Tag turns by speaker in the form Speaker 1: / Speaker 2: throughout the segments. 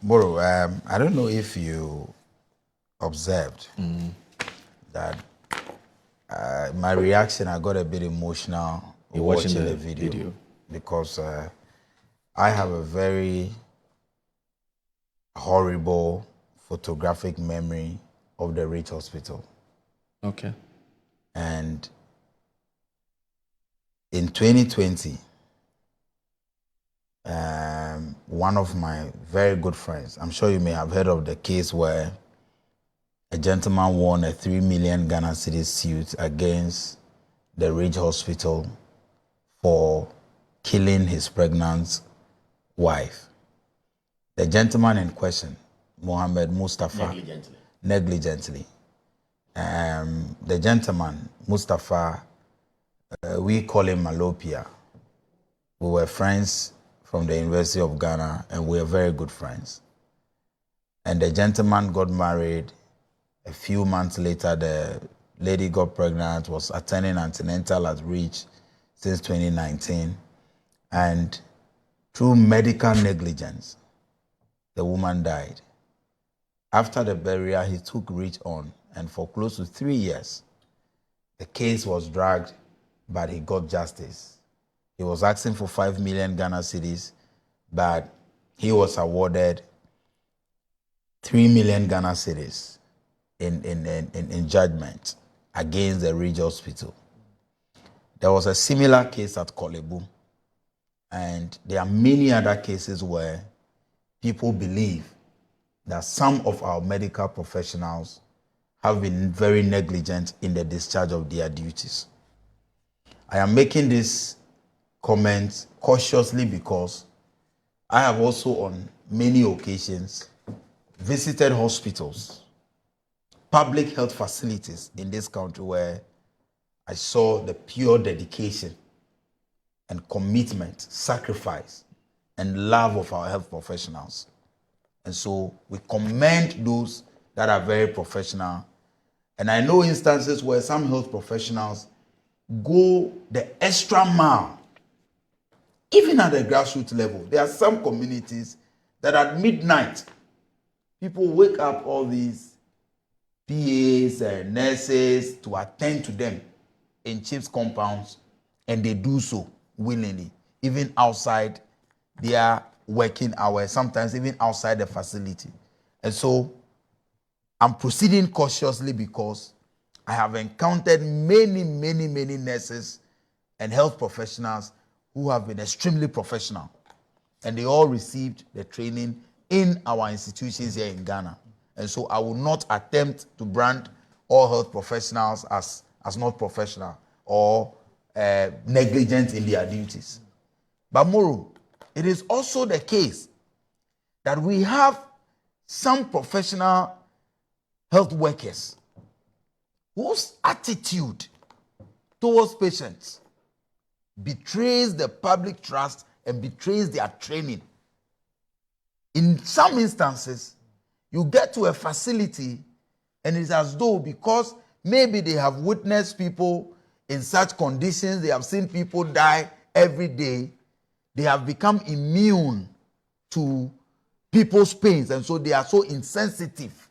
Speaker 1: Bro, I don't know if you observed that my reaction, I got a bit emotional
Speaker 2: You're
Speaker 1: watching
Speaker 2: watching
Speaker 1: the
Speaker 2: the
Speaker 1: video because I have a very horrible photographic memory of the Rich Hospital.
Speaker 2: Okay.
Speaker 1: And in 2020, one of my very good friends, I'm sure you may have heard of the case where a gentleman won a 3 million Ghana cedis suit against the Ridge Hospital for killing his pregnant wife. The gentleman in question, Mohammed Mustafa, negligently. The gentleman, Mustafa, we call him Malopia. We were friends from the University of Ghana, and we are very good friends. And the gentleman got married. A few months later, the lady got pregnant, was attending antenatal at Reach since 2019. And through medical negligence, the woman died. After the burial, he took Reach on, and for close to 3 years, the case was dragged, but he got justice. He was asking for 5 million Ghana cedis, but he was awarded 3 million Ghana cedis in judgment against the Ridge Hospital. There was a similar case at Kolebu, and there are many other cases where people believe that some of our medical professionals have been very negligent in the discharge of their duties. I am making this comment cautiously because I have also on many occasions visited hospitals, public health facilities in this country where I saw the pure dedication and commitment, sacrifice, and love of our health professionals. And so we commend those that are very professional. And I know instances where some health professionals go the extra mile, even at the grassroots level. There are some communities that at midnight, people wake up all these PAs and nurses to attend to them in chiefs' compounds, and they do so willingly, even outside their working hours, sometimes even outside the facility. And so I'm proceeding cautiously because I have encountered many nurses and health professionals who have been extremely professional, and they all received the training in our institutions here in Ghana. And so I will not attempt to brand all health professionals as not professional or negligent in their duties. But moreover, it is also the case that we have some professional health workers whose attitude towards patients betrays the public trust and betrays their training. In some instances, you get to a facility and it's as though because maybe they have witnessed people in such conditions, they have seen people die every day, they have become immune to people's pains, and so they are so insensitive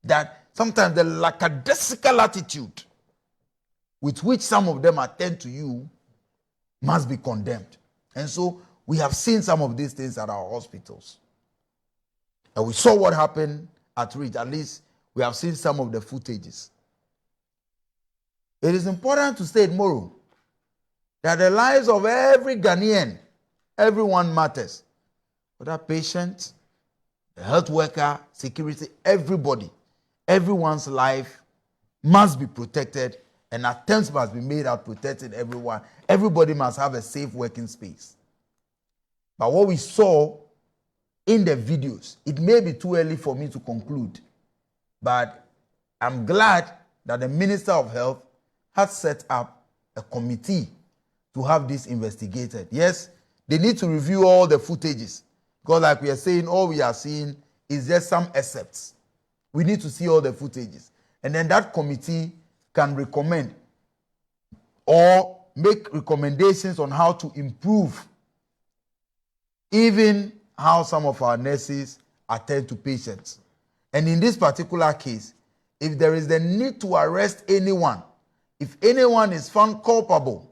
Speaker 1: that sometimes the lackadaisical attitude with which some of them attend to you must be condemned. And so we have seen some of these things at our hospitals. And we saw what happened at Ridge. At least we have seen some of the footages. It is important to state, Moro, that the lives of every Ghanaian, everyone matters. Whether patient, the health worker, security, everybody, everyone's life must be protected, and attempts must be made at protecting everyone. Everybody must have a safe working space. But what we saw in the videos, it may be too early for me to conclude, but I'm glad that the Minister of Health has set up a committee to have this investigated. Yes, they need to review all the footages, because like we are saying, all we are seeing is just some excerpts. We need to see all the footages. And then that committee can recommend or make recommendations on how to improve even how some of our nurses attend to patients. And in this particular case, if there is the need to arrest anyone, if anyone is found culpable,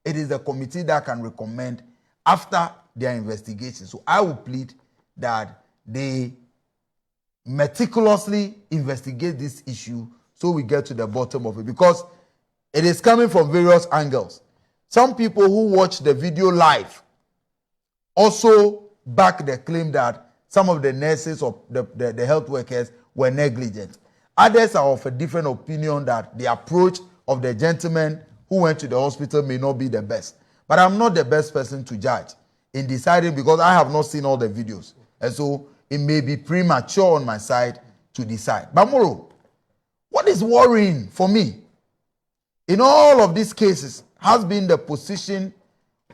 Speaker 1: it is the committee that can recommend after their investigation. So I will plead that they meticulously investigate this issue so we get to the bottom of it, because it is coming from various angles. Some people who watch the video live also back the claim that some of the nurses or the health workers were negligent. Others are of a different opinion that the approach of the gentleman who went to the hospital may not be the best. But I'm not the best person to judge in deciding, because I have not seen all the videos. And so it may be premature on my side to decide. But Moro, what is worrying for me in all of these cases has been the position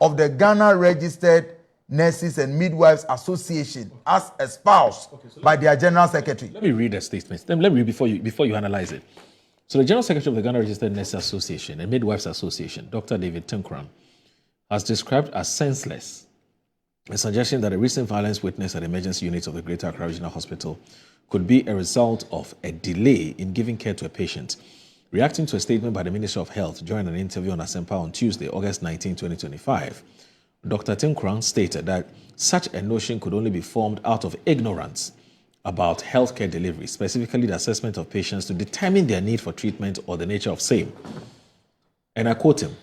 Speaker 1: of the Ghana Registered Nurses and Midwives Association as espoused by their General Secretary.
Speaker 2: Let me read the statement. Let me read before you analyze it. So the General Secretary of the Ghana Registered Nurses Association and Midwives Association, Dr. David Tinkran, has described as senseless a suggestion that a recent violence witnessed at emergency units of the Greater Accra Regional Hospital could be a result of a delay in giving care to a patient. Reacting to a statement by the Minister of Health during an interview on Asempa on Tuesday, August 19, 2025, Dr. Tinkran stated that such a notion could only be formed out of ignorance about healthcare delivery, specifically the assessment of patients to determine their need for treatment or the nature of same. And I quote him,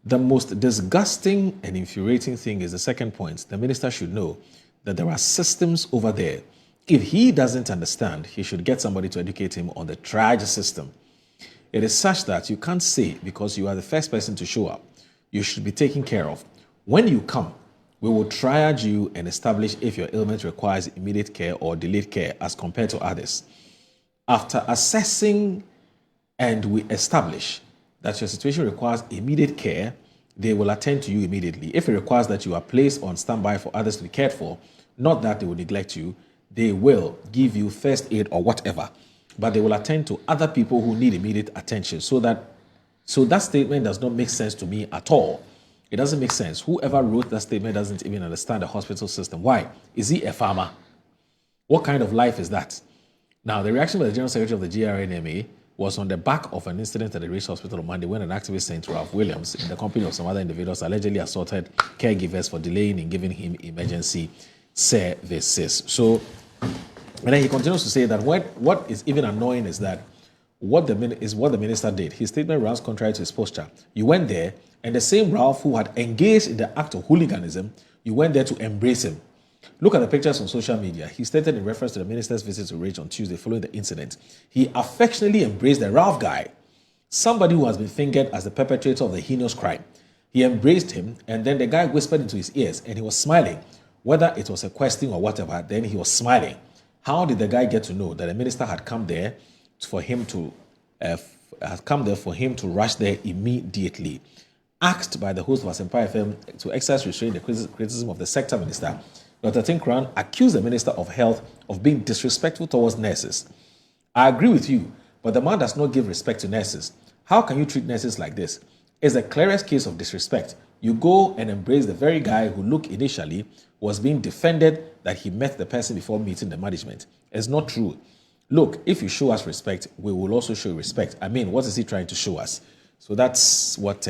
Speaker 2: "The most disgusting and infuriating thing is the second point. The minister should know that there are systems over there. If he doesn't understand, he should get somebody to educate him on the triage system. It is such that you can't say because you are the first person to show up, you should be taken care of. When you come, we will triage you and establish if your ailment requires immediate care or delayed care as compared to others. After assessing and we establish that your situation requires immediate care, they will attend to you immediately. If it requires that you are placed on standby for others to be cared for, not that they will neglect you, they will give you first aid or whatever, but they will attend to other people who need immediate attention. So that statement does not make sense to me at all. It doesn't make sense. Whoever wrote that statement doesn't even understand the hospital system. Why? Is he a farmer? What kind of life is that?" Now, the reaction by the General Secretary of the GRNMA was on the back of an incident at the Rich Hospital on Monday when an activist named Ralph Williams, in the company of some other individuals, allegedly assaulted caregivers for delaying in giving him emergency services. So, and then he continues to say that what is even annoying is that what the minister did. His statement runs contrary to his posture. You went there, and the same Ralph who had engaged in the act of hooliganism, you went there to embrace him. Look at the pictures on social media. He stated in reference to the minister's visit to Rich on Tuesday following the incident, he affectionately embraced the Ralph guy, somebody who has been fingered as the perpetrator of the heinous crime. He embraced him, and then the guy whispered into his ears, and he was smiling. Whether it was a question or whatever, then he was smiling. How did the guy get to know that the minister had come there for him to rush there immediately? Asked by the host of Asempa FM to exercise restraint the criticism of the sector minister, Dr. Tinkran accused the Minister of Health of being disrespectful towards nurses. "I agree with you, but the man does not give respect to nurses. How can you treat nurses like this? It's the clearest case of disrespect. You go and embrace the very guy who looked initially was being defended that he met the person before meeting the management. It's not true. Look, if you show us respect, we will also show respect." I mean, what is he trying to show us? So that's what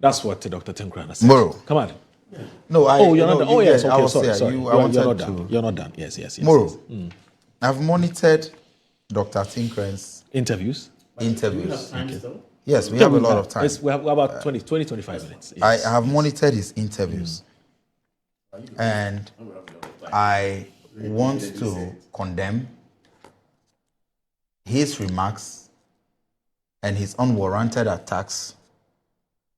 Speaker 2: Dr. Tinkran said.
Speaker 1: Moro.
Speaker 2: Come on.
Speaker 1: Yeah. No,
Speaker 2: you're not done. Oh, yes, okay, sorry. You're not done. You're not done. Yes.
Speaker 1: Moro, I've monitored Dr. Tinkran's
Speaker 2: interviews.
Speaker 1: Okay. Yes, we have a lot of time.
Speaker 2: We have about 25 minutes.
Speaker 1: Yes. I have monitored his interviews. And I want to condemn his remarks and his unwarranted attacks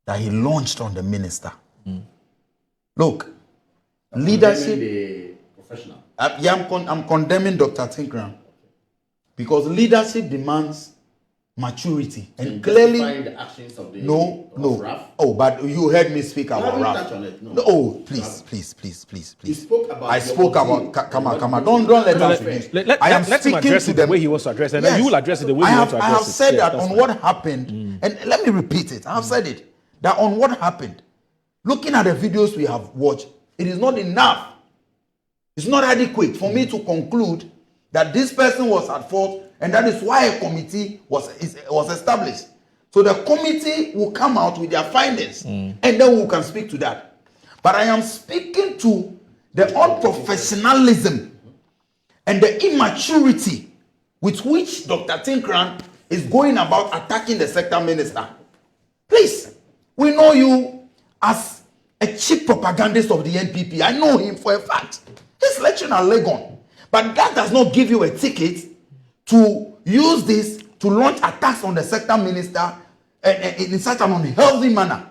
Speaker 1: that he launched on the minister. Look, leadership.
Speaker 3: Professional.
Speaker 1: I'm condemning Dr. Tinkran because leadership demands maturity and clearly.
Speaker 3: The actions of the
Speaker 1: no.
Speaker 3: Ralph.
Speaker 1: Oh, but you heard me speak about Ralph.
Speaker 3: No.
Speaker 1: Oh, please.
Speaker 3: You spoke about.
Speaker 1: I spoke about. Come on. Don't let us finish. I am speaking to
Speaker 2: the way he wants to address it, and then you will address it the way you want to address it.
Speaker 1: I have said that on what happened, and let me repeat it. I have said it that on what happened. Looking at the videos we have watched, it is not enough. It's not adequate for me to conclude that this person was at fault, and that is why a committee was established. So the committee will come out with their findings, and then we can speak to that. But I am speaking to the unprofessionalism and the immaturity with which Dr. Tinkran is going about attacking the sector minister. Please, we know you as a chief propagandist of the NPP. I know him for a fact. He's lecturing at Legon. But that does not give you a ticket to use this to launch attacks on the sector minister in such an unhealthy manner.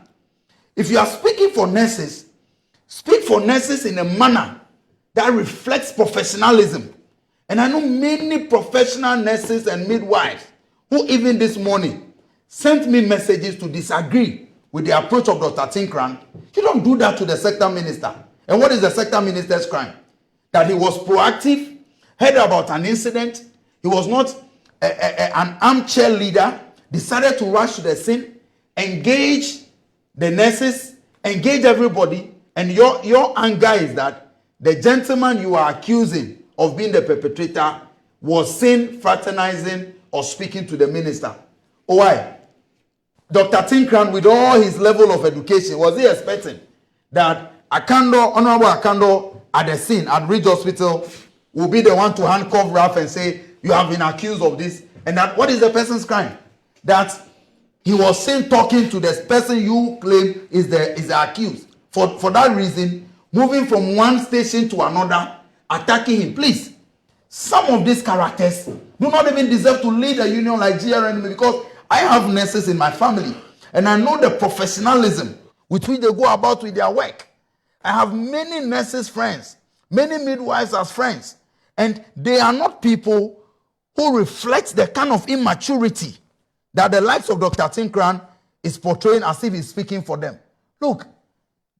Speaker 1: If you are speaking for nurses, speak for nurses in a manner that reflects professionalism. And I know many professional nurses and midwives who even this morning sent me messages to disagree with the approach of Dr. Tinkran. You don't do that to the sector minister. And what is the sector minister's crime? That he was proactive, heard about an incident, he was not an armchair leader, decided to rush to the scene, engage the nurses, engage everybody, and your anger is that the gentleman you are accusing of being the perpetrator was seen fraternizing or speaking to the minister. Oh, why? Dr. Tinkran, with all his level of education, was he expecting that Honorable Akando at the scene at Ridge Hospital will be the one to handcuff Ralph and say, you have been accused of this? And that what is the person's crime? That he was seen talking to the person you claim is the accused. For that reason, moving from one station to another, attacking him. Please, some of these characters do not even deserve to lead a union like GRN, because I have nurses in my family and I know the professionalism with which they go about with their work. I have many nurses friends, many midwives as friends, and they are not people who reflect the kind of immaturity that the likes of Dr. Tinkran is portraying as if he's speaking for them. Look,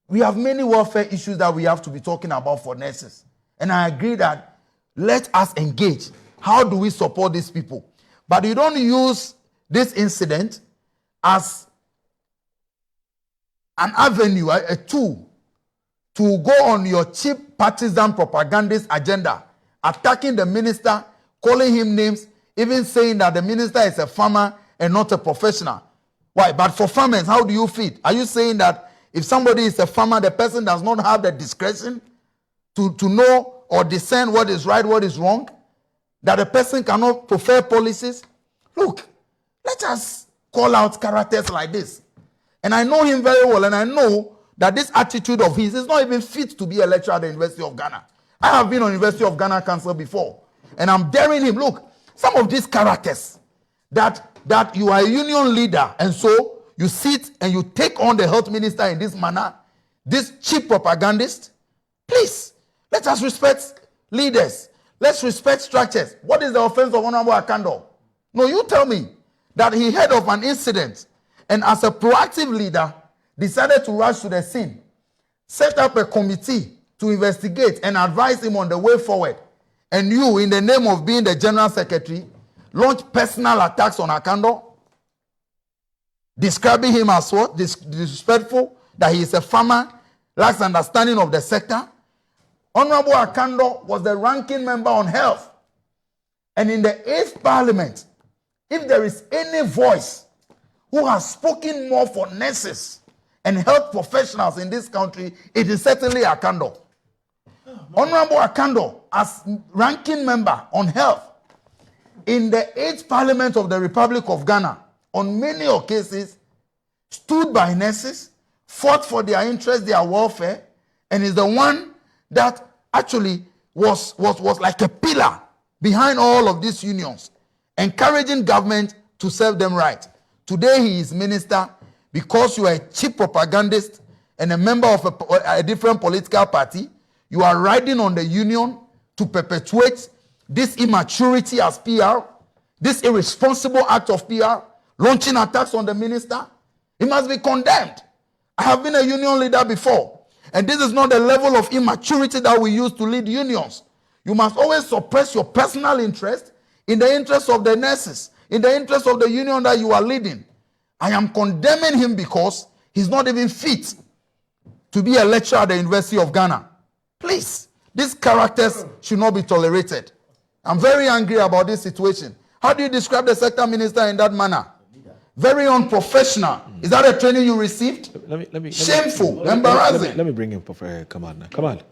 Speaker 1: we have many welfare issues that we have to be talking about for nurses. And I agree that let us engage. How do we support these people? But you don't use this incident as an avenue, a tool to go on your cheap partisan propagandist agenda, attacking the minister, calling him names, even saying that the minister is a farmer and not a professional. Why? But for farmers, how do you feed? Are you saying that if somebody is a farmer, the person does not have the discretion to know or discern what is right, what is wrong? That the person cannot prefer policies? Look, let us call out characters like this. And I know him very well, and I know that this attitude of his is not even fit to be a lecturer at the University of Ghana. I have been on University of Ghana Council before, and I'm daring him, look, some of these characters, that you are a union leader, and so you sit and you take on the health minister in this manner, this cheap propagandist. Please, let us respect leaders. Let's respect structures. What is the offense of Honorable Akando? No, you tell me that he heard of an incident and as a proactive leader decided to rush to the scene, set up a committee to investigate and advise him on the way forward. And you, in the name of being the general secretary, launch personal attacks on Akando, describing him as what? Disrespectful, that he is a farmer, lacks understanding of the sector. Honorable Akando was the ranking member on health. And in the 8th Parliament, if there is any voice who has spoken more for nurses and health professionals in this country, it is certainly Akando. Honorable Akando, as ranking member on health, in the 8th Parliament of the Republic of Ghana, on many occasions, stood by nurses, fought for their interests, their welfare, and is the one that actually was like a pillar behind all of these unions, encouraging government to serve them right. Today he is minister because you are a cheap propagandist and a member of a different political party. You are riding on the union to perpetuate this immaturity as PR, this irresponsible act of PR, launching attacks on the minister. He must be condemned. I have been a union leader before, and this is not the level of immaturity that we use to lead unions. You must always suppress your personal interest in the interest of the nurses, in the interest of the union that you are leading. I am condemning him because he's not even fit to be a lecturer at the University of Ghana. Please, These characters should not be tolerated. I'm very angry about this situation. How do you describe the sector minister in that manner? Very unprofessional. Is that a training you received?
Speaker 2: Let me
Speaker 1: Shameful, embarrassing.
Speaker 2: Let me bring in Kamal now. Kamal.